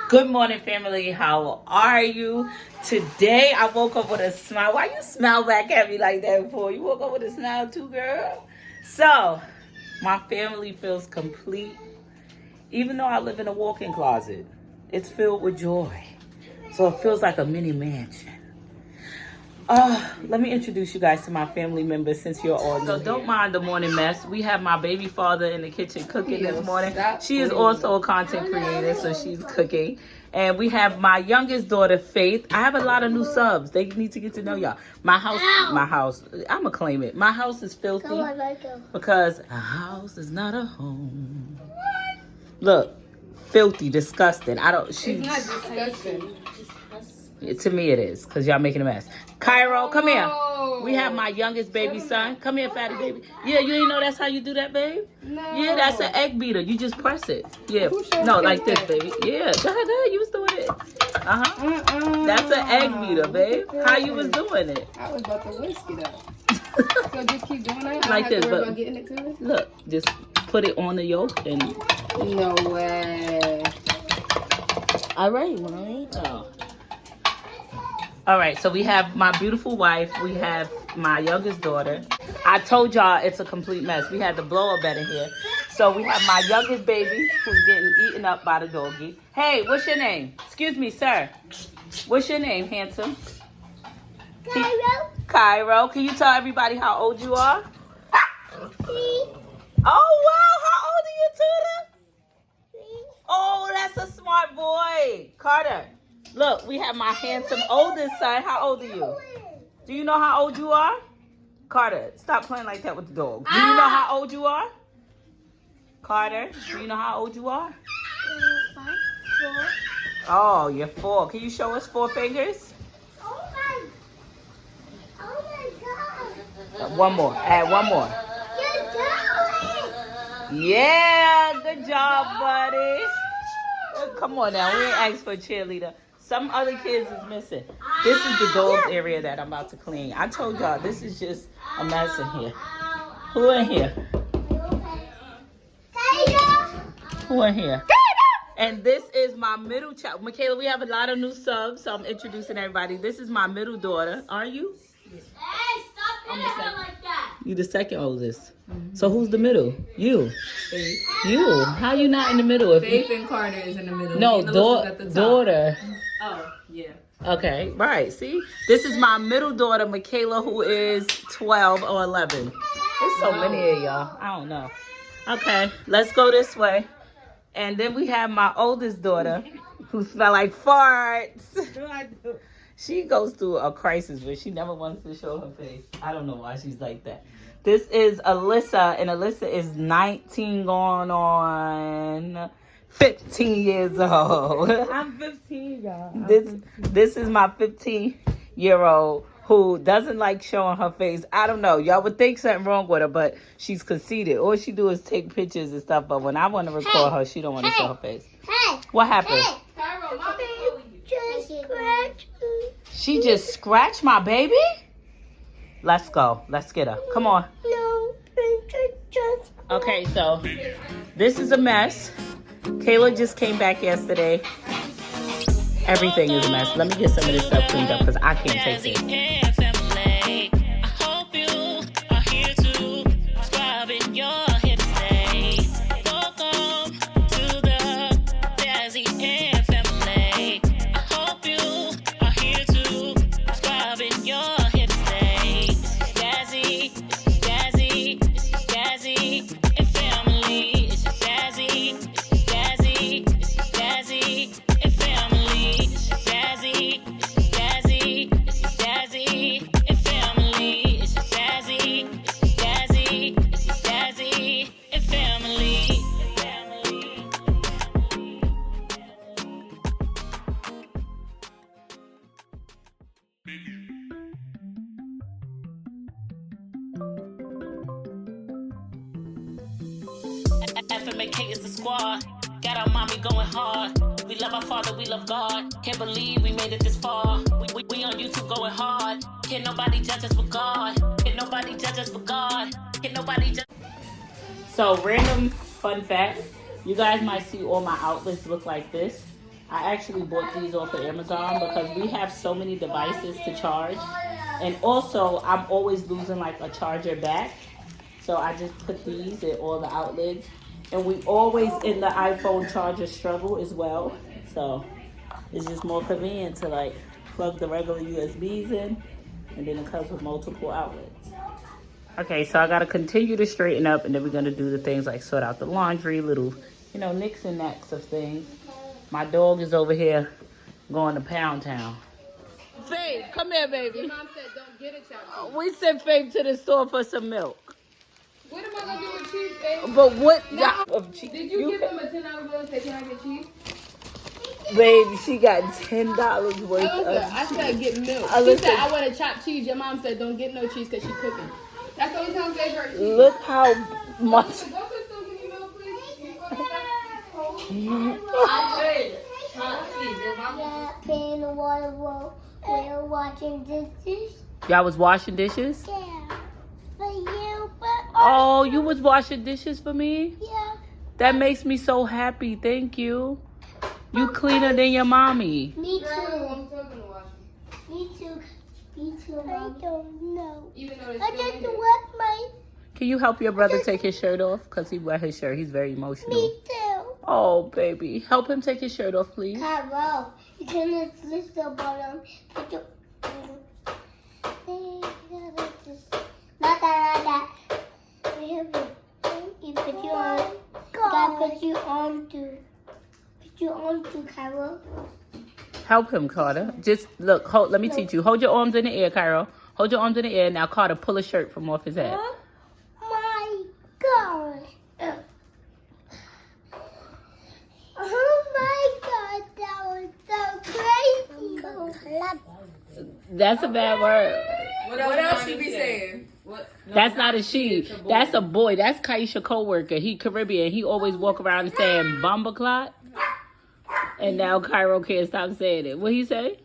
Good morning, family. How are you? Today, I woke up with a smile. Why you smile back at me like that for? You woke up with a smile too, girl? So, my family feels complete. Even though I live in a walk-in closet, it's filled with joy. So, it feels like a mini mansion. Let me introduce you guys to my family members since you're all new. So don't mind the morning mess. We have my baby father in the kitchen cooking this morning. She is also a content creator, so she's cooking. And we have my youngest daughter, Faith. I have a lot of new subs. They need to get to know y'all. My house, I'm going to claim it. My house is filthy because a house is not a home. Look, filthy, disgusting. It's not disgusting. To me it is, because y'all making a mess. Kyro, come here. We have my youngest baby son. Come here, fatty baby. Yeah, you didn't know that's how you do that, babe? No. Yeah, that's an egg beater. You just press it. Yeah. No, like this, baby. Yeah, go ahead. You was doing it. That's an egg beater, babe. How you was doing it? I was about to whisk it up. So just keep doing it? Like this, but about getting it to it? Look, just put it on the yolk and... No way. All right, mommy. Oh. All right, so we have my beautiful wife. We have my youngest daughter. I told y'all it's a complete mess. We had the blower bed in here. So we have my youngest baby who's getting eaten up by the doggy. Hey, what's your name? Excuse me, sir. What's your name, handsome? Kyro. Kyro. Can you tell everybody how old you are? 3. Oh, wow. How old are you, Tuda? 3. Oh, that's a smart boy. Karter. Look, we have my handsome oldest son. How old are you? Do you know how old you are? Karter, stop playing like that with the dog. Do you know how old you are? Karter, do you know how old you are? 5, 4. Oh, you're 4. Can you show us 4 fingers? Oh my God. One more. Add one more. You're doing. Yeah, good job, buddy. Come on now, we ain't asked for a cheerleader. Some other kids is missing. This is the dogs area that I'm about to clean. I told y'all, this is just a mess in here. Who in here? Who in here? And this is my middle child. Makayla, we have a lot of new subs, so I'm introducing everybody. This is my middle daughter. Are you? Hey, stop hitting her like that. You the second oldest. So who's the middle? You. Faith. You. How you not in the middle? Faith and Karter is in the middle. No, daughter. Oh, yeah. Okay, right. See, this is my middle daughter, Makayla, who is 12 or 11. There's so many of y'all. I don't know. Okay, let's go this way. And then we have my oldest daughter, who smell like farts. She goes through a crisis where she never wants to show her face. I don't know why she's like that. This is Alyssa, and Alyssa is 19 going on 15 years old. I'm 15, y'all. This is my 15-year-old who doesn't like showing her face. I don't know. Y'all would think something wrong with her, but she's conceited. All she do is take pictures and stuff, but when I want to record her, she don't want to show her face. Hey. What happened? Hey. Kyro, mommy Just scratch. She just scratched my baby? Let's go. Let's get her. Come on. No, just. Okay, so this is a mess. Kayla just came back yesterday. Everything is a mess. Let me get some of this stuff cleaned up because I can't take it. FMK is the squad. Got our mommy going hard. We love our father, we love God. Can't believe we made it this far. We on YouTube going hard. Can't nobody judge us but God. Can't nobody judge us but God. Can't nobody judge. So, random fun fact. You guys might see all my outlets look like this. I actually bought these off of Amazon because we have so many devices to charge. And also, I'm always losing like a charger back. So I just put these in all the outlets. And we always in the iPhone charger struggle as well. So it's just more convenient to like plug the regular USBs in. And then it comes with multiple outlets. Okay, so I got to continue to straighten up. And then we're going to do the things like sort out the laundry, little, you know, nicks and knacks of things. My dog is over here going to Pound Town. Faith, come here, baby. Your mom said don't get a chopped cheese. We sent Faith to the store for some milk. What am I gonna do with cheese, babe? But what? Now, of cheese? did you give him a $10 bill and say, can I get cheese? Baby, she got $10 worth Alyssa, of I said get milk. Alyssa. She said I want to chop cheese. Your mom said don't get no cheese because she's cooking. That's the only time they heard cheese. Look how much. Go to the store, give me milk, please. You go to the bathroom. Yeah, playing the water bowl. We're watching dishes. Y'all was washing dishes? Yeah. For you, but Oh, you was washing dishes for me? yeah. That makes me so happy. Thank you. You cleaner than your mommy. Me Girl, I'm too. still gonna wash them. Me too. Me too. I don't know. Even though I they're just still in there. wet my. Can you help your brother take his shirt off? Because he wet his shirt. He's very emotional. Me too. Oh, baby. Help him take his shirt off, please. Kyro, you can list the bottom. Put your. Not that. You put you on. God put you on to. Put you on to Kyro. Help him, Carter. Just look. Hold. Let me teach you. Hold your arms in the air, Kyro. Hold your arms in the air. Now, Carter, pull a shirt from off his head. Oh my God. Oh my God, that was so crazy. That's a bad word. What else she be saying? That's not a she. That's a boy. That's Kyesha co-worker. He Caribbean. He always walk around saying bumbleclot. And now Kyro can't stop saying it. What he say?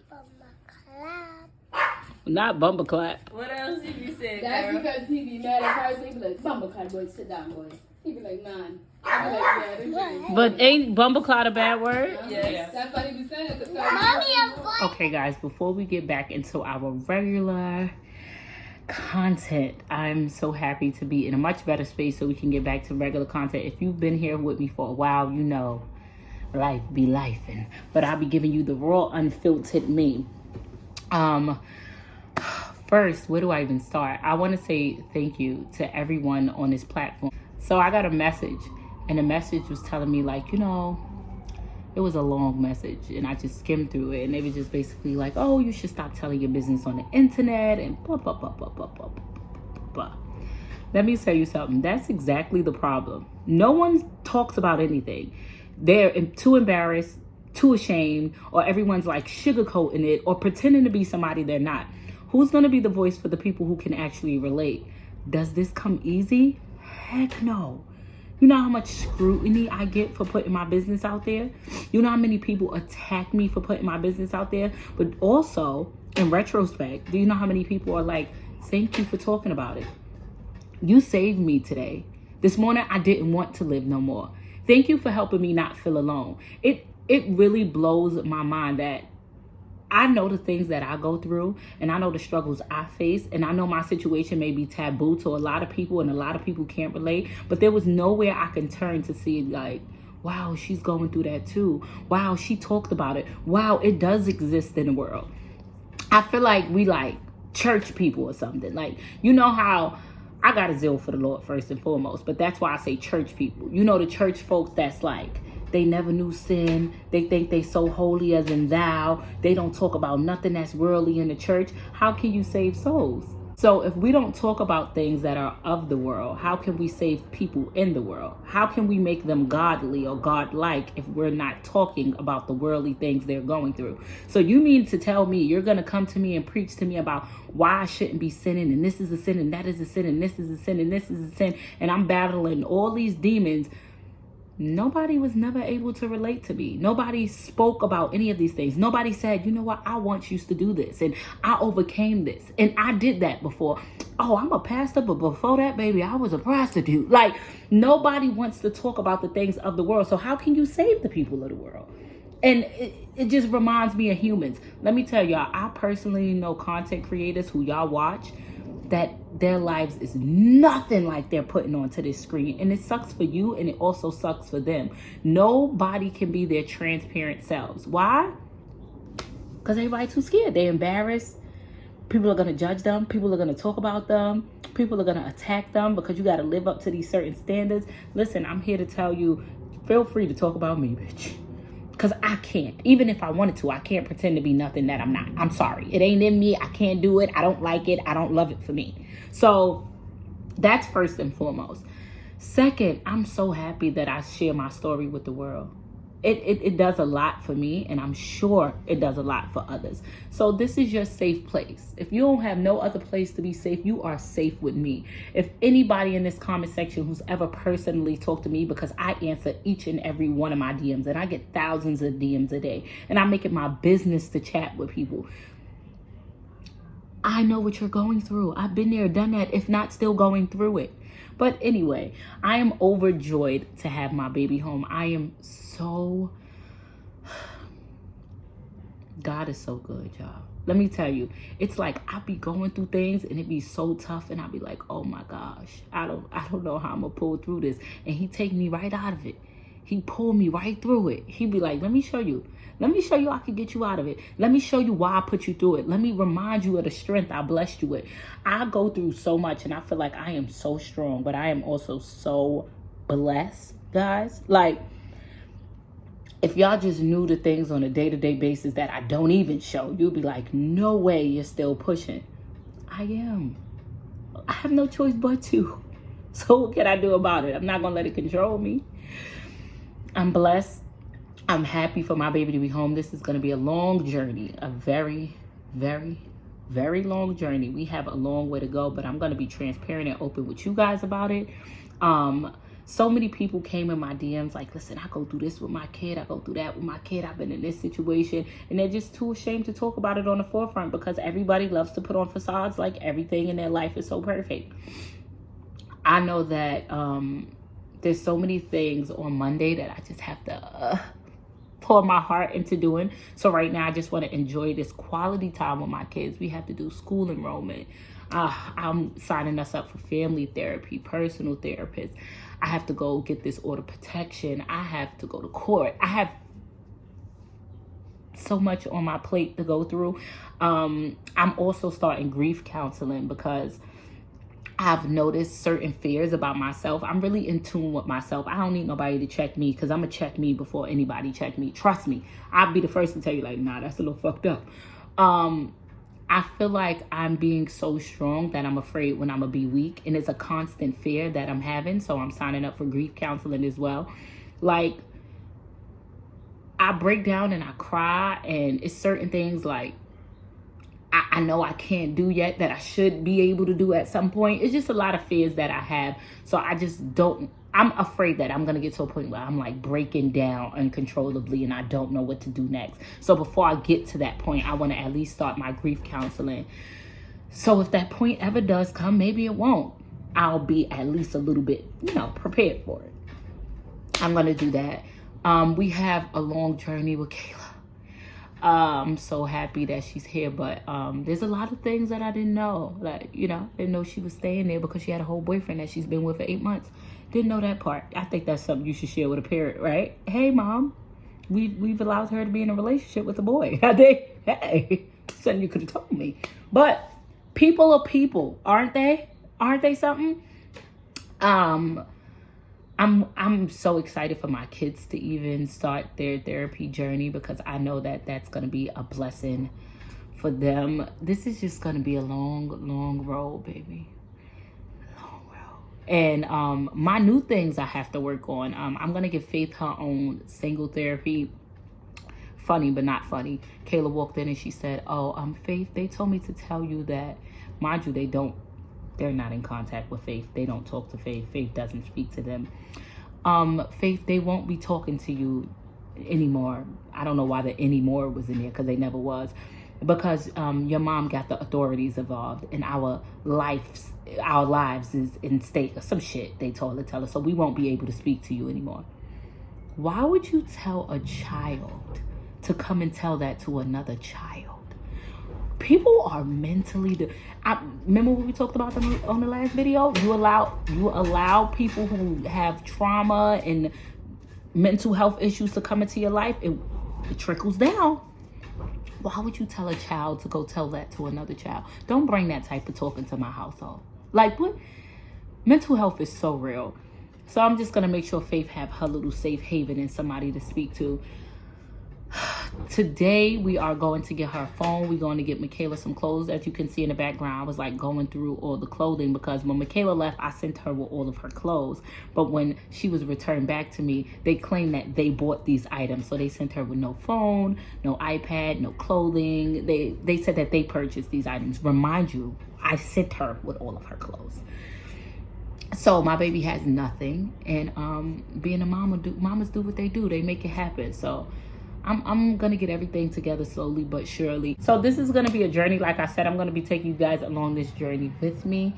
Not bumbleclot. What else she be saying? That's Kyra? because he be mad at her, so he be like, Bumbleclot boy, sit down, boy. He be like, man. I be like, yeah, this is. But ain't bumbleclot a bad word? Yes. That's what he be saying. Mommy, I'm fine. Okay, guys, before we get back into our regular content, I'm so happy to be in a much better space so we can get back to regular content. If you've been here with me for a while, you know life be lifing. But I'll be giving you the raw, unfiltered me. First, where do I even start? I want to say thank you to everyone on this platform. So I got a message, and the message was telling me, like, you know, it was a long message, and I just skimmed through it, and it was just basically like, oh, you should stop telling your business on the internet, and blah, blah, blah, blah, blah, blah, blah, blah. Let me tell you something. That's exactly the problem. No one talks about anything. They're too embarrassed, too ashamed, or everyone's like sugarcoating it or pretending to be somebody they're not. Who's going to be the voice for the people who can actually relate? Does this come easy? Heck no. You know how much scrutiny I get for putting my business out there? You know how many people attack me for putting my business out there? But also, in retrospect, do you know how many people are like, thank you for talking about it? You saved me today. This morning, I didn't want to live no more. Thank you for helping me not feel alone. It really blows my mind that I know the things that I go through, and I know the struggles I face, and I know my situation may be taboo to a lot of people, and a lot of people can't relate, but there was nowhere I can turn to see, like, wow, she's going through that too. Wow, she talked about it. Wow, it does exist in the world. I feel like we like church people or something. Like, you know how I got a zeal for the Lord first and foremost, but that's why I say church people. You know, the church folks that's like, they never knew sin. They think they so holy as in thou. They don't talk about nothing that's worldly in the church. How can you save souls? So if we don't talk about things that are of the world, how can we save people in the world? How can we make them godly or godlike if we're not talking about the worldly things they're going through? So you mean to tell me you're going to come to me and preach to me about why I shouldn't be sinning, and this is a sin, and that is a sin, and this is a sin, and this is a sin, and I'm battling all these demons? Nobody was never able to relate to me. Nobody spoke about any of these things. Nobody said, you know what, I want you to do this. And I overcame this. And I did that before. Oh, I'm a pastor, but before that, baby, I was a prostitute. Like, nobody wants to talk about the things of the world. So how can you save the people of the world? And it just reminds me of humans. Let me tell y'all, I personally know content creators who y'all watch that their lives is nothing like they're putting onto this screen. And it sucks for you, and it also sucks for them. Nobody can be their transparent selves. Why? Because everybody's too scared. They're embarrassed. People are going to judge them. People are going to talk about them. People are going to attack them because you got to live up to these certain standards. Listen, I'm here to tell you, feel free to talk about me, bitch. Because I can't. Even if I wanted to, I can't pretend to be nothing that I'm not. I'm sorry. It ain't in me. I can't do it. I don't like it. I don't love it for me. So that's first and foremost. Second, I'm so happy that I share my story with the world. It does a lot for me, and I'm sure it does a lot for others. So this is your safe place. If you don't have no other place to be safe, you are safe with me. If anybody in this comment section who's ever personally talked to me, because I answer each and every one of my DMs, and I get thousands of DMs a day, and I make it my business to chat with people. I know what you're going through. I've been there, done that, if not still going through it. But anyway, I am overjoyed to have my baby home. I am so... God is so good, y'all. Let me tell you, it's like I be going through things and it be so tough, and I be like, oh my gosh, I don't know how I'm gonna pull through this. And he take me right out of it. He pulled me right through it. He be like, let me show you. Let me show you I can get you out of it. Let me show you why I put you through it. Let me remind you of the strength I blessed you with. I go through so much, and I feel like I am so strong, but I am also so blessed, guys. Like, if y'all just knew the things on a day-to-day basis that I don't even show, you'd be like, no way you're still pushing. I am. I have no choice but to. So what can I do about it? I'm not going to let it control me. I'm blessed. I'm happy for my baby to be home. This is going to be a long journey, a very, very, very long journey. We have a long way to go, but I'm going to be transparent and open with you guys about it. So many people came in my DMs like, listen, I go through this with my kid. I go through that with my kid. I've been in this situation. And they're just too ashamed to talk about it on the forefront because everybody loves to put on facades like everything in their life is so perfect. I know that there's so many things on Monday that I just have to pour my heart into doing. So right now, I just want to enjoy this quality time with my kids. We have to do school enrollment. I'm signing us up for family therapy, personal therapist. I have to go get this order protection. I have to go to court. I have so much on my plate to go through. I'm also starting grief counseling because I've noticed certain fears about myself. I'm really in tune with myself. I don't need nobody to check me because I'm going to check me before anybody check me. Trust me. I'll be the first to tell you like, nah, that's a little fucked up. I feel like I'm being so strong that I'm afraid when I'm going to be weak. And it's a constant fear that I'm having. So I'm signing up for grief counseling as well. Like, I break down and I cry. And it's certain things like, I know I can't do yet that I should be able to do at some point. It's just a lot of fears that I have. So I just don't, I'm afraid that I'm going to get to a point where I'm like breaking down uncontrollably and I don't know what to do next. So before I get to that point, I want to at least start my grief counseling. So if that point ever does come, maybe it won't. I'll be at least a little bit, prepared for it. I'm going to do that. We have a long journey with Kayla. I'm so happy that she's here, but there's a lot of things that I didn't know. Like, didn't know she was staying there because she had a whole boyfriend that she's been with for 8 months. Didn't know that part. I think that's something you should share with a parent, right? Hey, mom, we've allowed her to be in a relationship with a boy. I think, hey, something you could have told me. But people are people, aren't they? Aren't they something? I'm so excited for my kids to even start their therapy journey because I know that that's going to be a blessing for them. This is just going to be a long, long road, baby. Long road. And my new things I have to work on. I'm going to give Faith her own single therapy. Funny, but not funny. Kayla walked in and she said, Faith, they told me to tell you that, mind you, they're not in contact with Faith. They don't talk to Faith. Faith doesn't speak to them. Faith, they won't be talking to you anymore. I don't know why the anymore was in there because they never was. Because your mom got the authorities involved and our lives is in stake or some shit they told her to tell us. So we won't be able to speak to you anymore. Why would you tell a child to come and tell that to another child. People are mentally. Remember what we talked about on the last video? You allow people who have trauma and mental health issues to come into your life. It trickles down. Why would you tell a child to go tell that to another child? Don't bring that type of talk into my household. Like, what? Mental health is so real. So I'm just going to make sure Faith have her little safe haven and somebody to speak to. Today, we are going to get her a phone. We're going to get Makayla some clothes. As you can see in the background, I was like going through all the clothing because when Makayla left, I sent her with all of her clothes. But when she was returned back to me, they claimed that they bought these items. So they sent her with no phone, no iPad, no clothing. They said that they purchased these items. Remind you, I sent her with all of her clothes. So my baby has nothing. And being a mama, mamas do what they do. They make it happen. So I'm gonna get everything together slowly but surely. So this is gonna be a journey. Like I said, I'm gonna be taking you guys along this journey with me.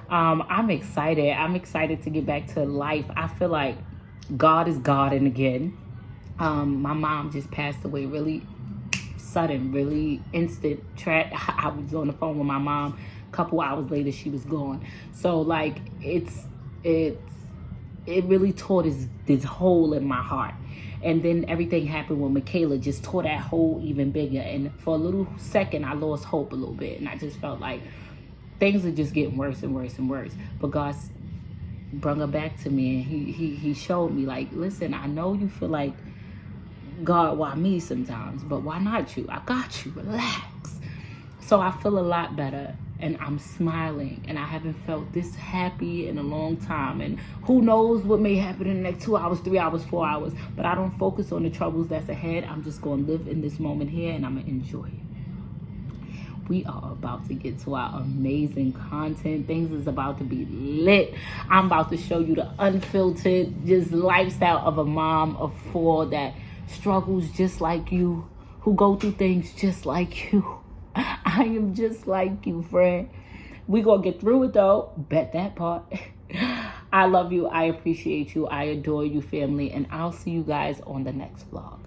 I'm excited. I'm excited to get back to life. I feel like God is Godding again. My mom just passed away really sudden, really instant. I was on the phone with my mom. A couple hours later, she was gone. So like it really tore this hole in my heart. And then everything happened when Makayla just tore that hole even bigger. And for a little second, I lost hope a little bit. And I just felt like things are just getting worse and worse and worse. But God brought her back to me. And he showed me, like, listen, I know you feel like, God, why me sometimes? But why not you? I got you. Relax. So I feel a lot better. And I'm smiling, and I haven't felt this happy in a long time. And who knows what may happen in the next 2 hours, 3 hours, 4 hours. But I don't focus on the troubles that's ahead. I'm just going to live in this moment here, and I'm going to enjoy it. We are about to get to our amazing content. Things is about to be lit. I'm about to show you the unfiltered just lifestyle of a mom of 4 that struggles just like you, who go through things just like you. I am just like you, friend. We gonna get through it though. Bet that part. I love you. I appreciate you. I adore you, family. And I'll see you guys on the next vlog.